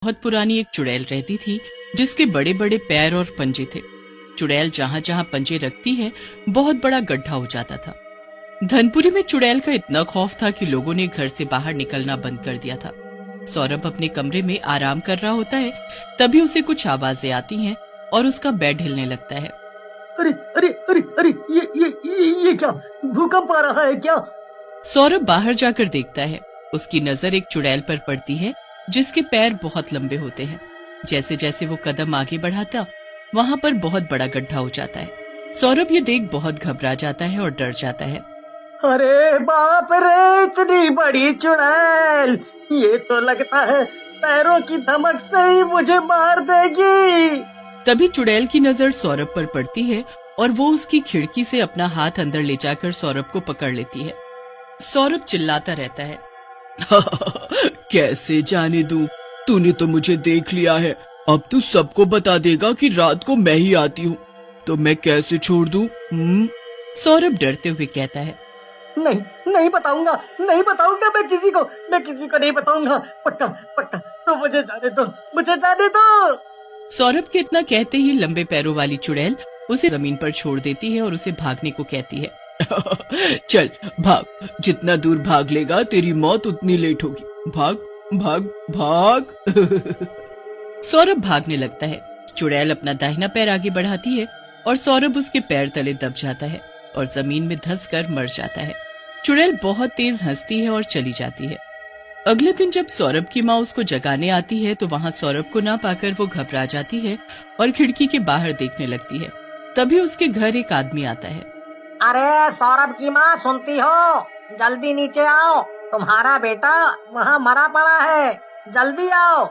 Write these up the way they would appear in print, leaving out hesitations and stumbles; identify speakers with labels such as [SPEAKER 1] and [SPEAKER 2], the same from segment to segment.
[SPEAKER 1] बहुत पुरानी एक चुड़ैल रहती थी जिसके बड़े बड़े पैर और पंजे थे। चुड़ैल जहां जहां पंजे रखती है बहुत बड़ा गड्ढा हो जाता था। धनपुरी में चुड़ैल का इतना खौफ था कि लोगों ने घर से बाहर निकलना बंद कर दिया था। सौरभ अपने कमरे में आराम कर रहा होता है, तभी उसे कुछ आवाजें आती हैं और उसका बेड हिलने लगता है।
[SPEAKER 2] अरे अरे अरे अरे ये क्या भूकंप आ रहा है क्या?
[SPEAKER 1] सौरभ बाहर जाकर देखता है। उसकी नजर एक चुड़ैल पर पड़ती है जिसके पैर बहुत लंबे होते हैं। जैसे जैसे वो कदम आगे बढ़ाता वहां पर बहुत बड़ा गड्ढा हो जाता है। सौरभ ये देख बहुत घबरा जाता है और डर जाता है।
[SPEAKER 2] अरे बाप रे, इतनी बड़ी चुड़ैल! ये तो लगता है पैरों की धमक से ही मुझे मार देगी।
[SPEAKER 1] तभी चुड़ैल की नजर सौरभ पर पड़ती है और वो उसकी खिड़की से अपना हाथ अंदर ले जाकर सौरभ को पकड़ लेती है। सौरभ चिल्लाता रहता है, कैसे जाने दूं? तूने तो मुझे देख लिया है, अब तू सबको बता देगा कि रात को मैं ही आती हूँ, तो मैं कैसे छोड़ दूं? सौरभ डरते हुए कहता है,
[SPEAKER 2] नहीं नहीं बताऊंगा, नहीं बताऊंगा, मैं किसी को नहीं बताऊंगा, पक्का पक्का। तो मुझे जाने दो, मुझे जाने दो।
[SPEAKER 1] सौरभ के इतना कहते ही लंबे पैरों वाली चुड़ैल उसे जमीन पर छोड़ देती है और उसे भागने को कहती है। चल भाग, जितना दूर भाग लेगा तेरी मौत उतनी लेट होगी। भाग भाग भाग। सौरभ भागने लगता है। चुड़ैल अपना दाहिना पैर आगे बढ़ाती है और सौरभ उसके पैर तले दब जाता है और जमीन में धंसकर मर जाता है। चुड़ैल बहुत तेज हंसती है और चली जाती है। अगले दिन जब सौरभ की माँ उसको जगाने आती है तो वहाँ सौरभ को ना पाकर वो घबरा जाती है और खिड़की के बाहर देखने लगती है। तभी उसके घर एक आदमी आता है।
[SPEAKER 2] अरे सौरभ की माँ, सुनती हो? जल्दी नीचे आओ, तुम्हारा बेटा वहाँ मरा पड़ा है, जल्दी आओ।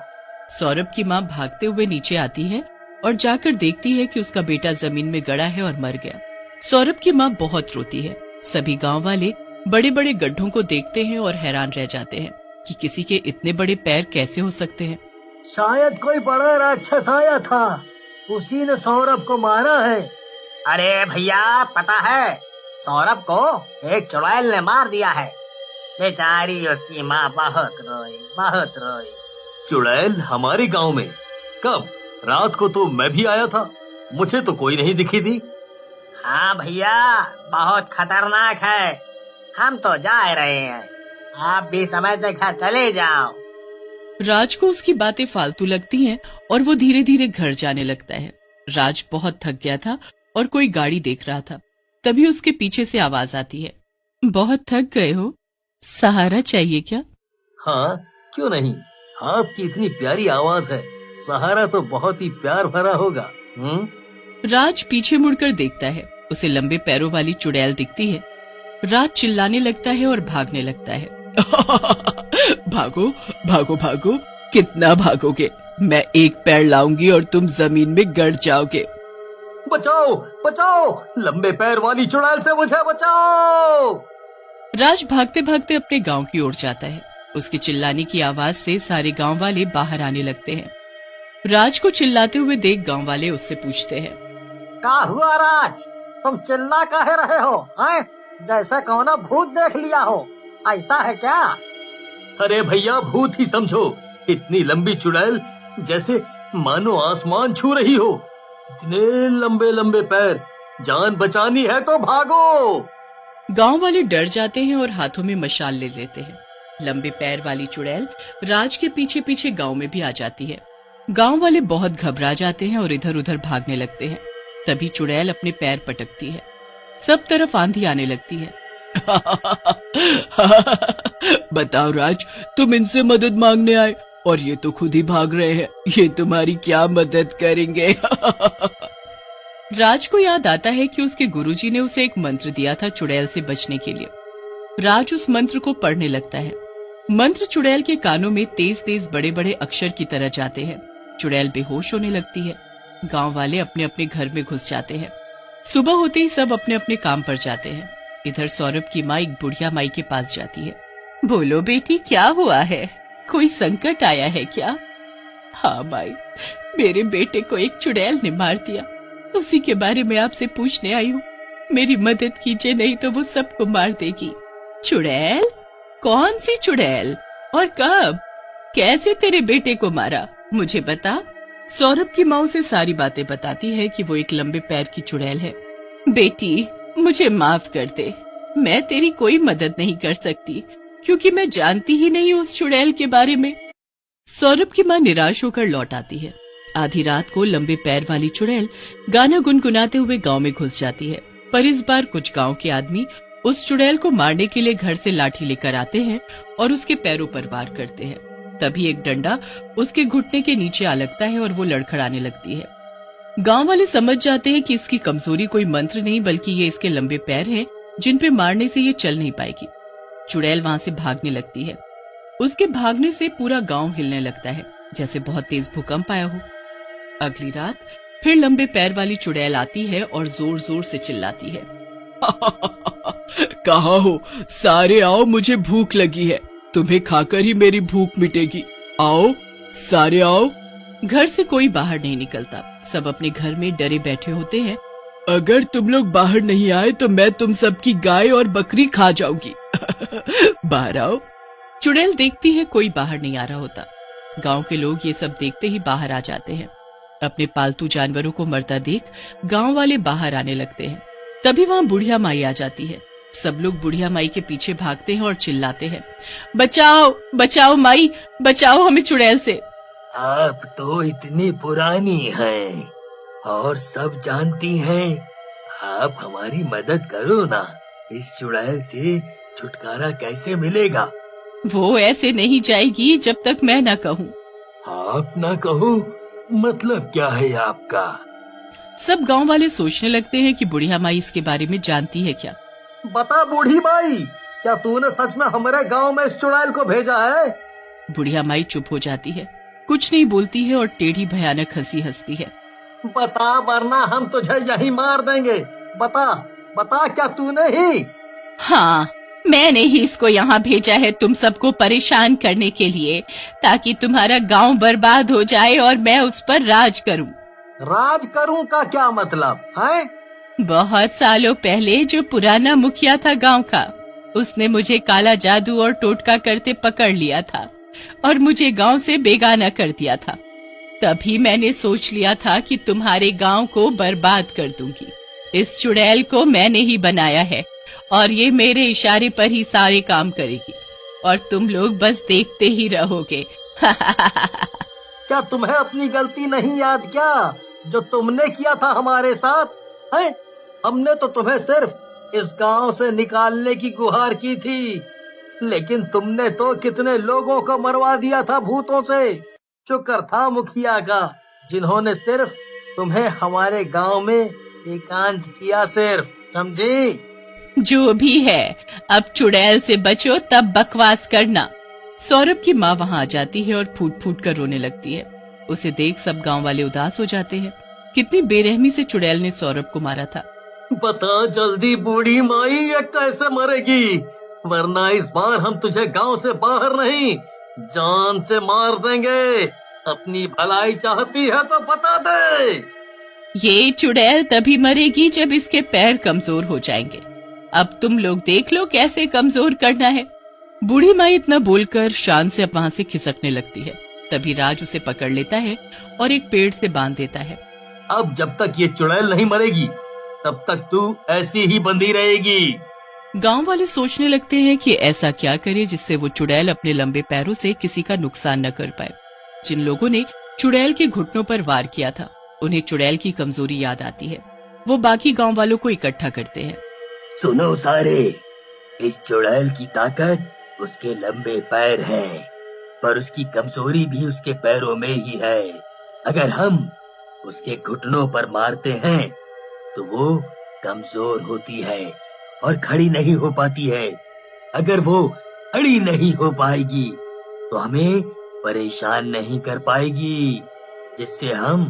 [SPEAKER 1] सौरभ की माँ भागते हुए नीचे आती है और जाकर देखती है कि उसका बेटा जमीन में गड़ा है और मर गया। सौरभ की माँ बहुत रोती है। सभी गांव वाले बड़े बड़े गड्ढों को देखते हैं और हैरान रह जाते हैं कि किसी के इतने बड़े पैर कैसे हो सकते हैं।
[SPEAKER 2] शायद कोई बड़ा राक्षस आया था, उसी ने सौरभ को मारा है। अरे भैया, पता है सौरभ को एक चुड़ैल ने मार दिया है। बेचारी उसकी माँ बहुत रोई, बहुत रोई।
[SPEAKER 3] चुड़ैल हमारे गांव में? कब? रात को तो मैं भी आया था, मुझे तो कोई नहीं दिखी थी।
[SPEAKER 2] हाँ भैया, बहुत खतरनाक है। हम तो जा रहे हैं, आप भी समय से घर चले जाओ।
[SPEAKER 1] राज को उसकी बातें फालतू लगती हैं और वो धीरे धीरे घर जाने लगता है। राज बहुत थक गया था और कोई गाड़ी देख रहा था। तभी उसके पीछे से आवाज आती है, बहुत थक गए हो, सहारा चाहिए क्या?
[SPEAKER 3] हाँ, क्यों नहीं, आपकी इतनी प्यारी आवाज है, सहारा तो बहुत ही प्यार भरा होगा।
[SPEAKER 1] राज पीछे मुड़कर देखता है, उसे लंबे पैरों वाली चुड़ैल दिखती है। राज चिल्लाने लगता है और भागने लगता है। भागो भागो भागो, कितना भागोगे? मैं एक पैर लाऊंगी और तुम जमीन में गड़ जाओगे।
[SPEAKER 3] बचाओ बचाओ, लंबे पैर वाली चुड़ैल से मुझे बचाओ।
[SPEAKER 1] राज भागते भागते अपने गांव की ओर जाता है। उसके चिल्लाने की आवाज से सारे गांव वाले बाहर आने लगते हैं। राज को चिल्लाते हुए देख गांव वाले उससे पूछते हैं,
[SPEAKER 2] क्या हुआ राज, तुम चिल्ला काहे रहे हो? हैं? जैसा कौन भूत देख लिया हो, ऐसा है क्या?
[SPEAKER 3] अरे भैया, भूत ही समझो, इतनी लंबी चुड़ैल जैसे मानो आसमान छू रही हो, इतने लंबे लंबे पैर, जान बचानी है तो भागो।
[SPEAKER 1] गांव वाले डर जाते हैं और हाथों में मशाल ले लेते हैं। लंबे पैर वाली चुड़ैल राज के पीछे पीछे गांव में भी आ जाती है। गांव वाले बहुत घबरा जाते हैं और इधर उधर भागने लगते हैं। तभी चुड़ैल अपने पैर पटकती है, सब तरफ आंधी आने लगती है। बताओ राज, तुम इनसे मदद मांगने आए और ये तो खुद ही भाग रहे हैं, ये तुम्हारी क्या मदद करेंगे? राज को याद आता है कि उसके गुरुजी ने उसे एक मंत्र दिया था चुड़ैल से बचने के लिए। राज उस मंत्र को पढ़ने लगता है। मंत्र चुड़ैल के कानों में तेज तेज बड़े बड़े अक्षर की तरह जाते हैं। चुड़ैल बेहोश होने लगती है। गांव वाले अपने अपने घर में घुस जाते हैं। सुबह होते ही सब अपने अपने काम पर जाते हैं। इधर सौरभ की माँ एक बुढ़िया माई के पास जाती है। बोलो बेटी, क्या हुआ है? कोई संकट आया है क्या? हाँ माई, मेरे बेटे को एक चुड़ैल ने मार दिया, उसी के बारे में आपसे पूछने आई हूँ। मेरी मदद कीजिए, नहीं तो वो सबको मार देगी। चुड़ैल? कौन सी चुड़ैल और कब? कैसे तेरे बेटे को मारा? मुझे बता। सौरभ की माँ उसे सारी बातें बताती है कि वो एक लंबे पैर की चुड़ैल है। बेटी, मुझे माफ कर दे, मैं तेरी कोई मदद नहीं कर सकती क्योंकि मैं जानती ही नहीं उस चुड़ैल के बारे में। सौरभ की माँ निराश होकर लौट आती है। आधी रात को लंबे पैर वाली चुड़ैल गाना गुनगुनाते हुए गांव में घुस जाती है, पर इस बार कुछ गांव के आदमी उस चुड़ैल को मारने के लिए घर से लाठी लेकर आते हैं और उसके पैरों पर वार करते हैं। तभी एक डंडा उसके घुटने के नीचे आ लगता है और वो लड़खड़ाने लगती है। गांव वाले समझ जाते हैं कि इसकी कमजोरी कोई मंत्र नहीं बल्कि ये इसके लंबे पैर हैं जिन पे मारने से ये चल नहीं पाएगी। चुड़ैल वहां से भागने लगती है। उसके भागने से पूरा गांव हिलने लगता है जैसे बहुत तेज भूकंप आया हो। अगली रात फिर लंबे पैर वाली चुड़ैल आती है और जोर जोर से चिल्लाती है।
[SPEAKER 4] कहाँ हो सारे, आओ, मुझे भूख लगी है, तुम्हें खाकर ही मेरी भूख मिटेगी, आओ सारे आओ।
[SPEAKER 1] घर से कोई बाहर नहीं निकलता, सब अपने घर में डरे बैठे होते हैं।
[SPEAKER 4] अगर तुम लोग बाहर नहीं आए तो मैं तुम सबकी गाय और बकरी खा जाऊंगी। बाहर आओ।
[SPEAKER 1] चुड़ैल देखती है कोई बाहर नहीं आ रहा होता। गांव के लोग ये सब देखते ही बाहर आ जाते हैं। अपने पालतू जानवरों को मरता देख गांव वाले बाहर आने लगते हैं। तभी वहां बुढ़िया माई आ जाती है। सब लोग बुढ़िया माई के पीछे भागते हैं और चिल्लाते हैं, बचाओ बचाओ माई, बचाओ हमें चुड़ैल से।
[SPEAKER 3] आप तो इतनी पुरानी हैं और सब जानती हैं, आप हमारी मदद करो ना, इस चुड़ैल से छुटकारा कैसे मिलेगा?
[SPEAKER 1] वो ऐसे नहीं जाएगी जब तक मैं न कहूँ।
[SPEAKER 3] आप ना कहो मतलब क्या है आपका?
[SPEAKER 1] सब गांव वाले सोचने लगते हैं कि बुढ़िया माई इसके बारे में जानती है क्या।
[SPEAKER 2] बता बूढ़ी माई, क्या तूने सच में हमारे गांव में इस चुड़ैल को भेजा है?
[SPEAKER 1] बुढ़िया माई चुप हो जाती है, कुछ नहीं बोलती है और टेढ़ी भयानक हंसी हंसती है।
[SPEAKER 2] बता वरना हम तुझे यहीं मार देंगे। बता बता, क्या तूने ही?
[SPEAKER 1] हाँ, मैंने ही इसको यहाँ भेजा है तुम सबको परेशान करने के लिए, ताकि तुम्हारा गांव बर्बाद हो जाए और मैं उस पर राज करूं।
[SPEAKER 2] राज करूं का क्या मतलब है?
[SPEAKER 1] बहुत सालों पहले जो पुराना मुखिया था गांव का, उसने मुझे काला जादू और टोटका करते पकड़ लिया था और मुझे गांव से बेगाना कर दिया था। तभी मैंने सोच लिया था कि तुम्हारे गांव को बर्बाद कर दूंगी। इस चुड़ैल को मैंने ही बनाया है और ये मेरे इशारे पर ही सारे काम करेगी और तुम लोग बस देखते ही रहोगे।
[SPEAKER 2] क्या तुम्हें अपनी गलती नहीं याद क्या जो तुमने किया था हमारे साथ? है? हमने तो तुम्हें सिर्फ इस गांव से निकालने की गुहार की थी, लेकिन तुमने तो कितने लोगों को मरवा दिया था भूतों से। शुक्र था मुखिया का, जिन्होंने सिर्फ तुम्हें हमारे गांव में एकांत किया, सिर्फ, समझी?
[SPEAKER 1] जो भी है, अब चुड़ैल से बचो तब बकवास करना। सौरभ की माँ वहाँ आ जाती है और फूट फूट कर रोने लगती है। उसे देख सब गांव वाले उदास हो जाते हैं। कितनी बेरहमी से चुड़ैल ने सौरभ को मारा था।
[SPEAKER 3] बता जल्दी बूढ़ी माई, ये कैसे मरेगी? वरना इस बार हम तुझे गांव से बाहर नहीं, जान से मार देंगे। अपनी भलाई चाहती है तो बता दे।
[SPEAKER 1] ये चुड़ैल तभी मरेगी जब इसके पैर कमजोर हो जाएंगे। अब तुम लोग देख लो कैसे कमजोर करना है। बूढ़ी माई इतना बोलकर शान से वहां से खिसकने लगती है। तभी राज उसे पकड़ लेता है और एक पेड़ से बांध देता है।
[SPEAKER 3] अब जब तक ये चुड़ैल नहीं मरेगी तब तक तू ऐसी ही बंधी रहेगी।
[SPEAKER 1] गांव वाले सोचने लगते हैं कि ऐसा क्या करे जिससे वो चुड़ैल अपने लंबे पैरों से किसी का नुकसान न कर पाए। जिन लोगों ने चुड़ैल के घुटनों पर वार किया था, उन्हें चुड़ैल की कमजोरी याद आती है। वो बाकी गांव वालों को इकट्ठा करते हैं।
[SPEAKER 3] सुनो सारे, इस चुड़ैल की ताकत उसके लंबे पैर हैं, पर उसकी कमजोरी भी उसके पैरों में ही है। अगर हम उसके घुटनों पर मारते हैं तो वो कमजोर होती है और खड़ी नहीं हो पाती है। अगर वो खड़ी नहीं हो पाएगी तो हमें परेशान नहीं कर पाएगी, जिससे हम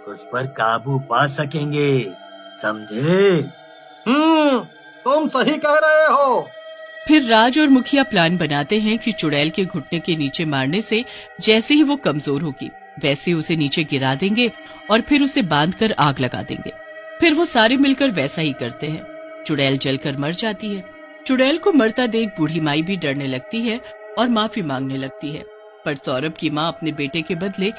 [SPEAKER 3] उस पर काबू पा सकेंगे, समझे?
[SPEAKER 2] तुम सही कह रहे हो।
[SPEAKER 1] फिर राज और मुखिया प्लान बनाते हैं कि चुड़ैल के घुटने के नीचे मारने से जैसे ही वो कमजोर होगी वैसे उसे नीचे गिरा देंगे और फिर उसे बांधकर आग लगा देंगे। फिर वो सारे मिलकर वैसा ही करते हैं। चुड़ैल जलकर मर जाती है। चुड़ैल को मरता देख बूढ़ी माई भी डरने लगती है और माफी मांगने लगती है, पर सौरभ की माँ अपने बेटे के बदले